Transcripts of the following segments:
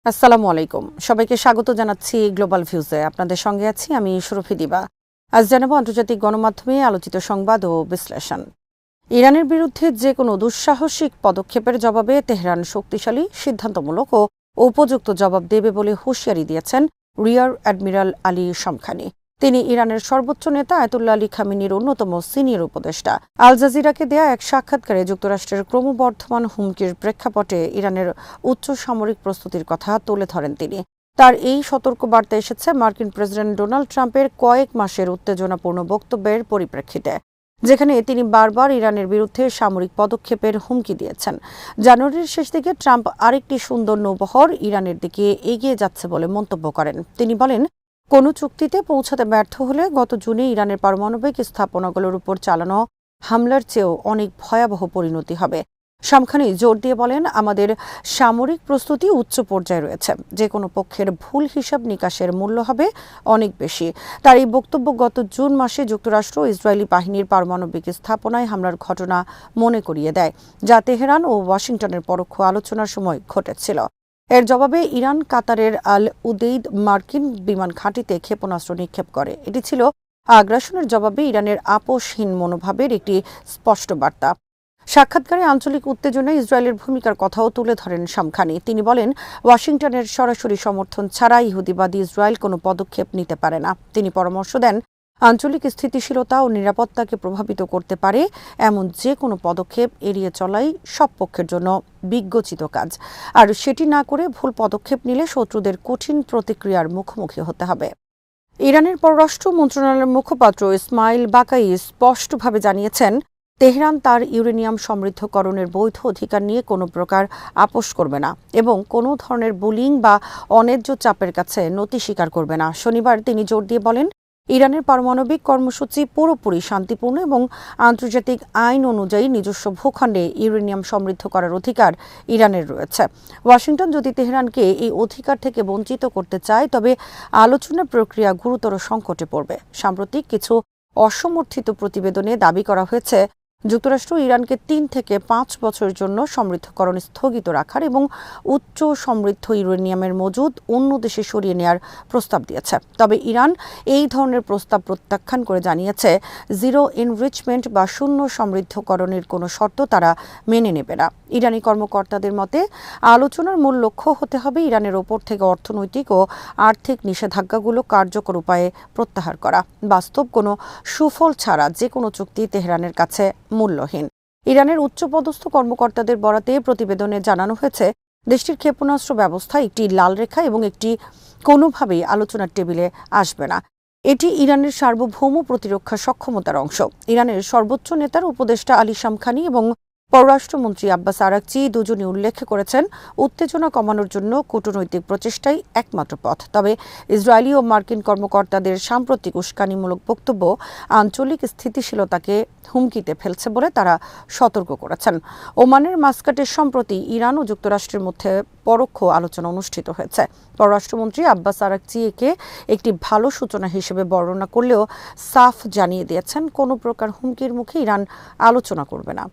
আসসালামু আলাইকুম। সবাইকে স্বাগত জানাচ্ছি গ্লোবাল ভিউজে। আপনাদের সঙ্গে আছি আমি সুরভি দিবা। আজ জানাবো আন্তর্জাতিক গণমাধ্যমে আলোচিত সংবাদ ও বিশ্লেষণ। ইরানের বিরুদ্ধে যে কোনো দুঃসাহসিক পদক্ষেপের জবাবে তেহরান শক্তিশালী, সিদ্ধান্তমূলক ও উপযুক্ত জবাব দেবে বলে হুঁশিয়ারি দিয়েছেন রিয়ার অ্যাডমিরাল আলী শামখানি। তিনি ইরানের সর্বোচ্চ নেতা আয়াতুল্লাহ আলী খামেনির অন্যতম সিনিয়র উপদেষ্টা। আল জাজিরাকে দেয়া এক সাক্ষাৎকারে যুক্তরাষ্ট্রের ক্রমবর্ধমান হুমকির প্রেক্ষাপটে ইরানের উচ্চ সামরিক প্রস্তুতির কথা তুলে ধরেন তিনি। তার এই সতর্ক বার্তা এসেছে মার্কিন প্রেসিডেন্ট ডোনাল্ড ট্রাম্পের কয়েক মাসের উত্তেজনাপূর্ণ বক্তব্যের পরিপ্রেক্ষিতে, যেখানে তিনি বারবার ইরানের বিরুদ্ধে সামরিক পদক্ষেপের হুমকি দিয়েছেন। জানুয়ারির শেষ দিকে ট্রাম্প আরেকটি সুন্দর নৌবহর ইরানের দিকে এগিয়ে যাচ্ছে বলে মন্তব্য করেন। তিনি বলেন, কোনো চুক্তিতে পৌঁছাতে ব্যর্থ হলে গত জুনে ইরানের পারমাণবিক স্থাপনাগুলোর উপর চালানো হামলার চেয়েও অনেক ভয়াবহ পরিণতি হবে। শামখানি জোর দিয়ে বলেন, আমাদের সামরিক প্রস্তুতি উচ্চ পর্যায়ে রয়েছে। যে কোনো পক্ষের ভুল হিসাব নিকাশের মূল্য হবে অনেক বেশি। তার এই বক্তব্য গত জুন মাসে যুক্তরাষ্ট্র ইসরায়েলি বাহিনীর পারমাণবিক স্থাপনায় হামলার ঘটনা মনে করিয়ে দেয়, যা তেহরান ও ওয়াশিংটনের পরোক্ষ আলোচনার সময় ঘটেছিল। এর জবাবে ইরান কাতারের আল উদেইদ মার্কিন বিমান ঘাঁটিতে ক্ষেপণাস্ত্র নিক্ষেপ করে। এটি ছিল আগ্রাসনের জবাবে ইরানের আপোষহীন মনোভাবের একটি স্পষ্ট বার্তা। সাক্ষাৎকারে আঞ্চলিক উত্তেজনায় ইসরায়েলের ভূমিকার কথাও তুলে ধরেন শামখানি। তিনি বলেন, ওয়াশিংটনের সরাসরি সমর্থন ছাড়া ইহুদিবাদী ইসরায়েল কোনো পদক্ষেপ নিতে পারে না। তিনি পরামর্শ দেন, আঞ্চলিক স্থিতিশীলতা ও নিরাপত্তাকে প্রভাবিত করতে পারে এমন যে কোনো পদক্ষেপ এড়িয়ে চলাই সব পক্ষের জন্য বিজ্ঞোচিত কাজ, আর সেটি না করে ভুল পদক্ষেপ নিলে শত্রুদের কঠিন প্রতিক্রিয়ার মুখোমুখি হতে হবে। ইরানের পররাষ্ট্র মন্ত্রণালয়ের মুখপাত্র ইসমাইল বাকাই স্পষ্টভাবে জানিয়েছেন, তেহরান তার ইউরেনিয়াম সমৃদ্ধকরণের বৈধ অধিকার নিয়ে কোনো প্রকার আপোষ করবে না এবং কোনো ধরনের বুলিং বা অন্যায্য চাপের কাছে নতি স্বীকার করবে না। শনিবার তিনি জোর দিয়ে বলেন, ইরানের পারমাণবিক কর্মসূচি পুরোপুরি শান্তিপূর্ণ এবং আন্তর্জাতিক আইন অনুযায়ী নিজস্ব ভূখণ্ডে ইউরেনিয়াম সমৃদ্ধ করার অধিকার ইরানের রয়েছে। ওয়াশিংটন যদি তেহরানকে এই অধিকার থেকে বঞ্চিত করতে চায়, তবে আলোচনা প্রক্রিয়া গুরুতর সংকটে পড়বে। সাম্প্রতিক কিছু অসমর্থিত প্রতিবেদনে দাবি করা হয়েছে, যুক্তরাষ্ট্র ইরানকে ৩ থেকে ৫ বছরের জন্য সমৃদ্ধকরণ স্থগিত রাখার এবং উচ্চ সমৃদ্ধ ইউরেনিয়ামের মজুদ অন্য দেশে সরিয়ে নেওয়ার প্রস্তাব দিয়েছে। তবে ইরান এই ধরনের প্রস্তাব প্রত্যাখ্যান করে জানিয়েছে, জিরো এনরিচমেন্ট বা শূন্য সমৃদ্ধকরণের কোনো শর্ত তারা মেনে নেবে না। ইরানি কর্মকর্তাদের মতে, আলোচনার মূল লক্ষ্য হতে হবে ইরানের ওপর থেকে অর্থনৈতিক ও আর্থিক নিষেধাজ্ঞাগুলো কার্যকর উপায়ে প্রত্যাহার করা। বাস্তব কোনো সুফল ছাড়া যে কোনো চুক্তি তেহরানের কাছে মূল্যহীন। ইরানের উচ্চপদস্থ কর্মকর্তাদের বরাতে প্রতিবেদনে জানানো হয়েছে, দেশটির ক্ষেপণাস্ত্র ব্যবস্থা একটি লাল রেখা এবং একটি কোনোভাবেই আলোচনার টেবিলে আসবে না। এটি ইরানের সার্বভৌম প্রতিরক্ষা সক্ষমতার অংশ। ইরানের সর্বোচ্চ নেতার উপদেষ্টা আলী শামখানি এবং পররাষ্ট্রমন্ত্রী আব্বাস আরাকচি দুজনই উল্লেখ করেছেন, উত্তেজনা কমানোর জন্য কূটনৈতিক প্রচেষ্টাই একমাত্র পথ। তবে ইসরায়েলি ও মার্কিন কর্মকর্তাদের সাম্প্রতিক উস্কানিমূলক বক্তব্য আঞ্চলিক স্থিতিশীলতাকে হুমকিতে ফেলছে বলে তারা সতর্ক করেছেন। ওমানের মাস্কাটে সম্প্রতি ইরান ও যুক্তরাষ্ট্রের মধ্যে পরোক্ষ আলোচনা অনুষ্ঠিত হয়েছে। পররাষ্ট্রমন্ত্রী আব্বাস আরাকচি একে একটি ভালো সূচনা হিসেবে বর্ণনা করলেও সাফ জানিয়ে দিয়েছেন, কোনো প্রকার হুমকির মুখে ইরান আলোচনা করবে না।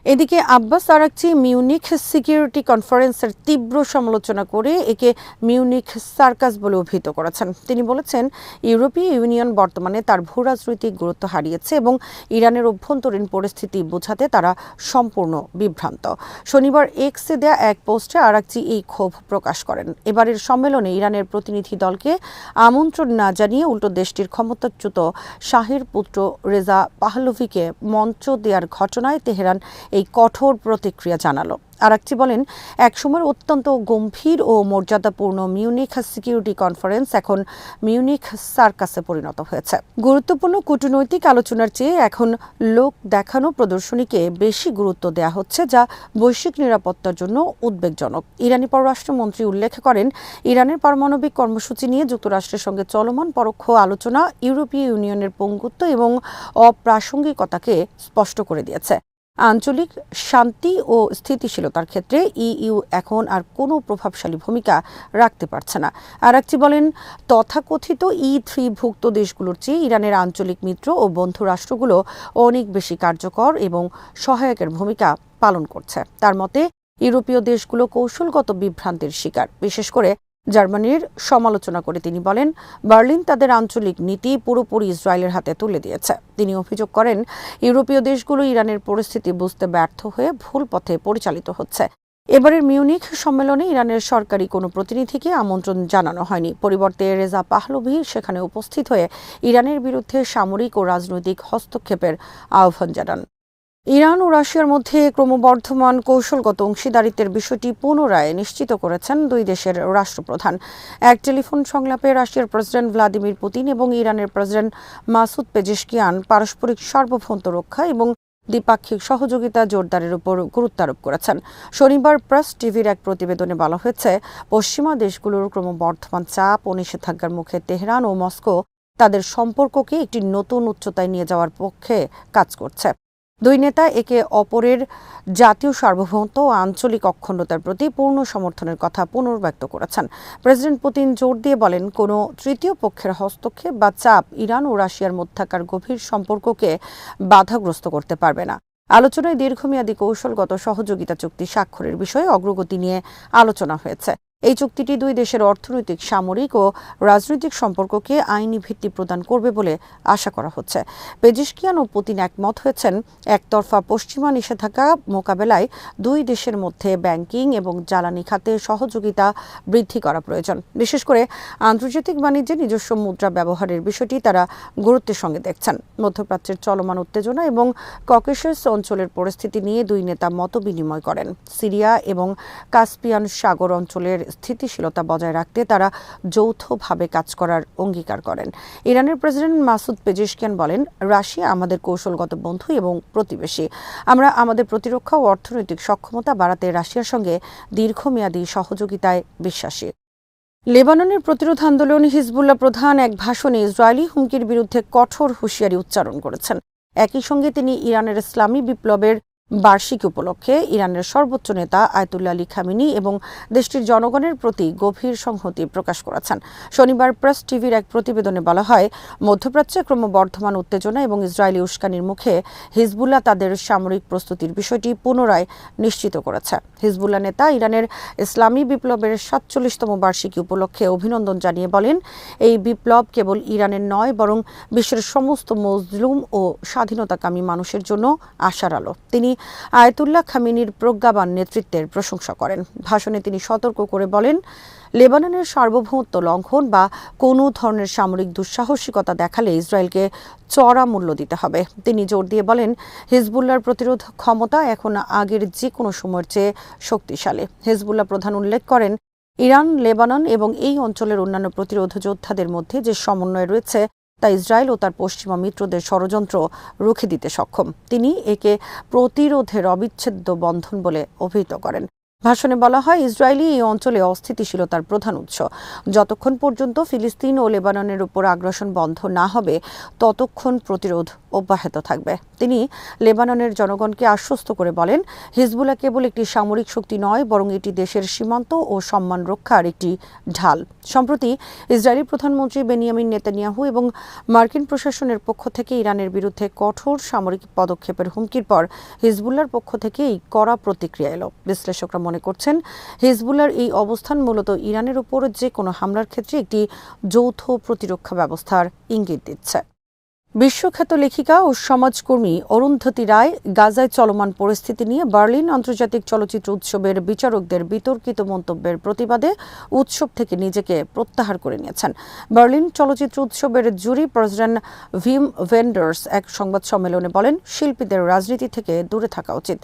এদিকে আব্বাস আরাকচি মিউনিখ সিকিউরিটি কনফারেন্সের তীব্র সমালোচনা করে একে মিউনিখ সার্কাস বলে অভিহিত করেছেন। তিনি বলেছেন, ইউরোপীয় ইউনিয়ন বর্তমানে তার ভূরাজনৈতিক গুরুত্ব হারিয়েছে এবং ইরানের অভ্যন্তরীণ পরিস্থিতি বোঝাতে তারা সম্পূর্ণ বিভ্রান্ত। শনিবার এক্সে দেয়া এক পোস্টে আরাকচি এই ক্ষোভ প্রকাশ করেন। এবারের সম্মেলনে ইরানের প্রতিনিধি দলকে আমন্ত্রণ না জানিয়ে উল্টো দেশটির ক্ষমতাচ্যুত শাহের পুত্র রেজা পাহলভিকে মঞ্চ দেওয়ার ঘটনায় তেহরান এই কঠোর প্রতিক্রিয়া জানালো। আরাকচি বলেন, একসময় অত্যন্ত গম্ভীর ও মর্যাদাপূর্ণ মিউনিখ সিকিউরিটি কনফারেন্স এখন মিউনিখ সার্কাসে পরিণত হয়েছে। গুরুত্বপূর্ণ কূটনৈতিক আলোচনার চেয়ে এখন লোক দেখানো প্রদর্শনীকে বেশি গুরুত্ব দেওয়া হচ্ছে, যা বৈশ্বিক নিরাপত্তার জন্য উদ্বেগজনক। ইরানি পররাষ্ট্রমন্ত্রী উল্লেখ করেন, ইরানের পারমাণবিক কর্মসূচি নিয়ে যুক্তরাষ্ট্রের সঙ্গে চলমান পরোক্ষ আলোচনা ইউরোপীয় ইউনিয়নের পঙ্গুত্ব এবং অপ্রাসঙ্গিকতাকে স্পষ্ট করে দিয়েছে। আঞ্চলিক শান্তি ও স্থিতিশীলতার ক্ষেত্রে ইইউ এখন আর কোনো প্রভাবশালী ভূমিকা রাখতে পারছে না। আরাকচি বলেন, তথাকথিত E3ভুক্ত দেশগুলোর চেয়ে ইরানের আঞ্চলিক মিত্র ও বন্ধু রাষ্ট্রগুলো অনেক বেশি কার্যকর এবং সহায়কের ভূমিকা পালন করছে। তার মতে, ইউরোপীয় দেশগুলো কৌশলগত বিভ্রান্তির শিকার। বিশেষ করে জার্মানির সমালোচনা করে তিনি বলেন, বার্লিন তাদের আঞ্চলিক নীতি পুরোপুরি ইসরায়েলের হাতে তুলে দিয়েছে। তিনি অভিযোগ করেন, ইউরোপীয় দেশগুলো ইরানের পরিস্থিতি বুঝতে ব্যর্থ হয়ে ভুল পথে পরিচালিত হচ্ছে। এবারের মিউনিখ সম্মেলনে ইরানের সরকারি কোনো প্রতিনিধিকে আমন্ত্রণ জানানো হয়নি। পরিবর্তে রেজা পাহলভি সেখানে উপস্থিত হয়ে ইরানের বিরুদ্ধে সামরিক ও রাজনৈতিক হস্তক্ষেপের আহ্বান জানান। ইরান ও রাশিয়ার মধ্যে ক্রমবর্ধমান কৌশলগত অংশীদারিত্বের বিষয়টি পুনরায় নিশ্চিত করেছেন দুই দেশের রাষ্ট্রপ্রধান। এক টেলিফোন সংলাপে রাশিয়ার প্রেসিডেন্ট ভ্লাদিমির পুতিন এবং ইরানের প্রেসিডেন্ট মাসুদ পেজেশকিয়ান পারস্পরিক সার্বভৌমত্ব রক্ষা এবং দ্বিপাক্ষিক সহযোগিতা জোরদারের উপর গুরুত্ব আরোপ করেছেন। শনিবার প্রেস টিভির এক প্রতিবেদনে বলা হয়েছে, পশ্চিমা দেশগুলোর ক্রমবর্ধমান চাপ ও নিষেধাজ্ঞার মুখে তেহরান ও মস্কো তাদের সম্পর্ককে একটি নতুন উচ্চতায় নিয়ে যাওয়ার পক্ষে কাজ করছে। দুই নেতা একে অপরের জাতীয় সার্বভৌমত্ব ও আঞ্চলিক অখণ্ডতার প্রতি পূর্ণ সমর্থনের কথা পুনর্ব্যক্ত করেছেন। প্রেসিডেন্ট পুতিন জোর দিয়ে বলেন, কোনো তৃতীয় পক্ষের হস্তক্ষেপ বা চাপ ইরান ও রাশিয়ার মধ্যকার গভীর সম্পর্ককে বাধাগ্রস্ত করতে পারবে না। আলোচনায় দীর্ঘমেয়াদী কৌশলগত সহযোগিতা চুক্তি স্বাক্ষরের বিষয়ে অগ্রগতি নিয়ে আলোচনা হয়েছে। এই চুক্তিটি দুই দেশের অর্থনৈতিক, সামরিক ও রাজনৈতিক সম্পর্ককে আইনি ভিত্তি প্রদান করবে বলে আশা করা হচ্ছে। পেজেশকিয়ান ও পুতিন একমত হয়েছেন, একতরফা পশ্চিমা নিষেধাজ্ঞা মোকাবেলায় দুই দেশের মধ্যে ব্যাংকিং এবং জ্বালানি খাতে সহযোগিতা বৃদ্ধি করা প্রয়োজন। বিশেষ করে আন্তর্জাতিক বাণিজ্যে নিজস্ব মুদ্রা ব্যবহারের বিষয়টি তারা গুরুত্বের সঙ্গে দেখছেন। মধ্যপ্রাচ্যের চলমান উত্তেজনা এবং ককেশাস অঞ্চলের পরিস্থিতি নিয়ে দুই নেতা মতবিনিময় করেন। সিরিয়া এবং কাস্পিয়ান সাগর অঞ্চলের স্থিতিশীলতা বজায় রাখতে তারা যৌথভাবে কাজ করার অঙ্গীকার করেন। ইরানের প্রেসিডেন্ট মাসুদ পেজেশকিয়ান বলেন, রাশিয়া আমাদের কৌশলগত বন্ধু এবং প্রতিবেশী। আমরা আমাদের প্রতিরক্ষা ও অর্থনৈতিক সক্ষমতা বাড়াতে রাশিয়ার সঙ্গে দীর্ঘমেয়াদী সহযোগিতায় বিশ্বাসী। লেবাননের প্রতিরোধ আন্দোলন হিজবুল্লাহ প্রধান এক ভাষণে ইসরায়েলি হুমকির বিরুদ্ধে কঠোর হুঁশিয়ারি উচ্চারণ করেছেন। একই সঙ্গে তিনি ইরানের ইসলামী বিপ্লবের বার্ষিকী উপলক্ষে ইরানের সর্বোচ্চ নেতা আয়াতুল্লাহ আলী খামেনি এবং দেশটির জনগণের প্রতি গভীর সংহতি প্রকাশ করেছেন। শনিবার প্রেস টিভির এক প্রতিবেদনে বলা হয়, মধ্যপ্রাচ্যে ক্রমবর্ধমান উত্তেজনা এবং ইসরায়েলি উস্কানির মুখে হিজবুল্লাহ তাদের সামরিক প্রস্তুতির বিষয়টি পুনরায় নিশ্চিত করেছে। হিজবুল্লাহ নেতা ইরানের ইসলামী বিপ্লবের ৪৭তম বার্ষিকী উপলক্ষে অভিনন্দন জানিয়ে বলেন, এই বিপ্লব কেবল ইরানের নয়, বরং বিশ্বের সমস্ত মজলুম ও স্বাধীনতাকামী মানুষের জন্য আশার আলো। তিনি আয়াতুল্লাহ খামেনির প্রজ্ঞাবান নেতৃত্বের প্রশংসা করেন। ভাষণে তিনি সতর্ক করে বলেন, লেবাননের সার্বভৌমত্ব লঙ্ঘন বা কোনো ধরনের সামরিক দুঃসাহসিকতা দেখালে ইসরায়েলকে চড়া মূল্য দিতে হবে। তিনি জোর দিয়ে বলেন, হিজবুল্লাহর প্রতিরোধ ক্ষমতা এখন আগের যে কোনো সময়ের চেয়ে শক্তিশালী। হিজবুল্লাহ প্রধান উল্লেখ করেন, ইরান, লেবানন এবং এই অঞ্চলের অন্যান্য প্রতিরোধ যোদ্ধাদের মধ্যে যে সমন্বয় রয়েছে তা ইসরায়েল ও তার পশ্চিমা মিত্রদের ষড়যন্ত্র রুখে দিতে সক্ষম। তিনি একে প্রতিরোধের অবিচ্ছেদ্য বন্ধন বলে অভিহিত করেন। ভাষণে বলা হয়, ইসরায়েলি এই অঞ্চলে অস্থিতিশীলতার প্রধান উৎস। যতক্ষণ পর্যন্ত ফিলিস্তিন ও লেবাননের উপর আগ্রাসন বন্ধ না হবে, ততক্ষণ প্রতিরোধ অব্যাহত থাকবে। তিনি লেবাননের জনগণকে আশ্বস্ত করে বলেন, হিজবুল্লাহ কেবল একটি সামরিক শক্তি নয়, বরং এটি দেশের সীমান্ত ও সম্মান রক্ষার একটি ঢাল। সম্প্রতি ইসরায়েলি প্রধানমন্ত্রী বেনিয়ামিন নেতানিয়াহু এবং মার্কিন প্রশাসনের পক্ষ থেকে ইরানের বিরুদ্ধে কঠোর সামরিক পদক্ষেপের হুমকির পর হিজবুল্লাহর পক্ষ থেকে এই কড়া প্রতিক্রিয়া এলো। বিশ্লেষকরা মনে করছেন, হিজবুল্লাহর এই অবস্থান মূলত ইরানের উপর যে কোনো হামলার ক্ষেত্রে একটি যৌথ প্রতিরক্ষা ব্যবস্থার ইঙ্গিত দিচ্ছে। বিশ্বখ্যাত লেখিকা ও সমাজকর্মী অরুন্ধতী রায় গাজায় চলমান পরিস্থিতি নিয়ে বার্লিন আন্তর্জাতিক চলচ্চিত্র উৎসবের বিচারকদের বিতর্কিত মন্তব্যের প্রতিবাদে উৎসব থেকে নিজেকে প্রত্যাহার করে নিয়েছেন। বার্লিন চলচ্চিত্র উৎসবের জুরি প্রেসিডেন্ট ভিম ভেন্ডার্স এক সংবাদ সম্মেলনে বলেন, শিল্পীদের রাজনীতি থেকে দূরে থাকা উচিত।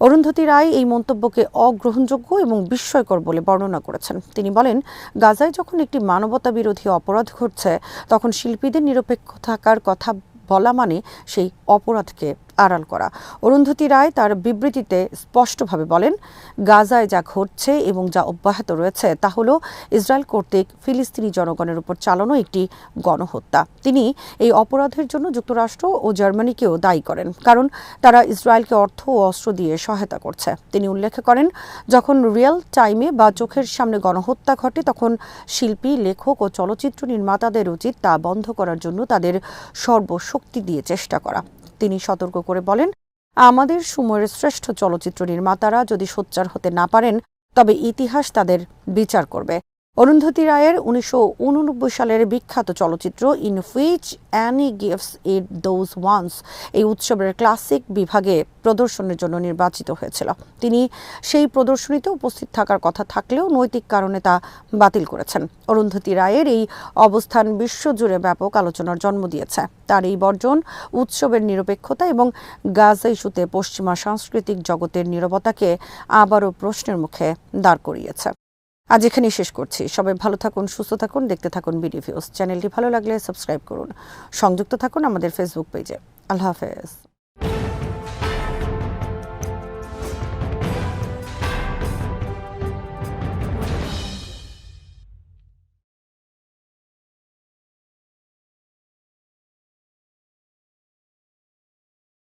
অরুন্ধতী রায় এই মন্তব্যকে অগ্রহণযোগ্য এবং বিস্ময়কর বলে বর্ণনা করেছেন। তিনি বলেন, গাজায় যখন একটি মানবতা বিরোধী অপরাধ ঘটছে, তখন শিল্পীদের নিরপেক্ষ থাকার কথা বলা মানে সেই অপরাধকে আড়াল করা। অরুন্ধতী রায় তার বিবৃতিতে স্পষ্টভাবে বলেন, গাজায় যা ঘটছে এবং যা অব্যাহত রয়েছে তা হল ইসরায়েল কর্তৃক ফিলিস্তিনি জনগণের উপর চালানো একটি গণহত্যা। তিনি এই অপরাধের জন্য যুক্তরাষ্ট্র ও জার্মানিকেও দায়ী করেন, কারণ তারা ইসরায়েলকে অর্থ ও অস্ত্র দিয়ে সহায়তা করছে। তিনি উল্লেখ করেন, যখন রিয়েল টাইমে বা চোখের সামনে গণহত্যা ঘটে, তখন শিল্পী, লেখক ও চলচ্চিত্র নির্মাতাদের উচিত তা বন্ধ করার জন্য তাদের সর্বশক্তি দিয়ে চেষ্টা করা। তিনি সতর্ক করে বলেন, আমাদের সময়ের শ্রেষ্ঠ চলচ্চিত্র নির্মাতারা যদি সোচ্চার হতে না পারেন তবে ইতিহাস তাদের বিচার করবে। অরুন্ধতী রায়ের 1989 সালের বিখ্যাত চলচ্চিত্র in which Annie gives it those ones এই উৎসবের ক্লাসিক বিভাগে প্রদর্শনের জন্য নির্বাচিত হয়েছিল। তিনি সেই প্রদর্শনীতে উপস্থিত থাকার কথা থাকলেও নৈতিক কারণে তা বাতিল করেছেন। অরুন্ধতী রায়ের এই অবস্থান বিশ্বজুড়ে ব্যাপক আলোচনার জন্ম দিয়েছে। তার এই বর্জন উৎসবের নিরপেক্ষতা এবং গাজা ইস্যুতে পশ্চিমা সাংস্কৃতিক জগতের নীরবতাকে আবারও প্রশ্নের মুখে দাঁড় করিয়েছে। আজ এখানেই শেষ করছি। সবাই ভালো থাকুন, সুস্থ থাকুন, দেখতে থাকুন বিডি ভিউজ। চ্যানেলটি ভালো লাগলে সাবস্ক্রাইব করুন, সংযুক্ত থাকুন আমাদের ফেসবুক পেজে। আল্লাহ হাফেজ।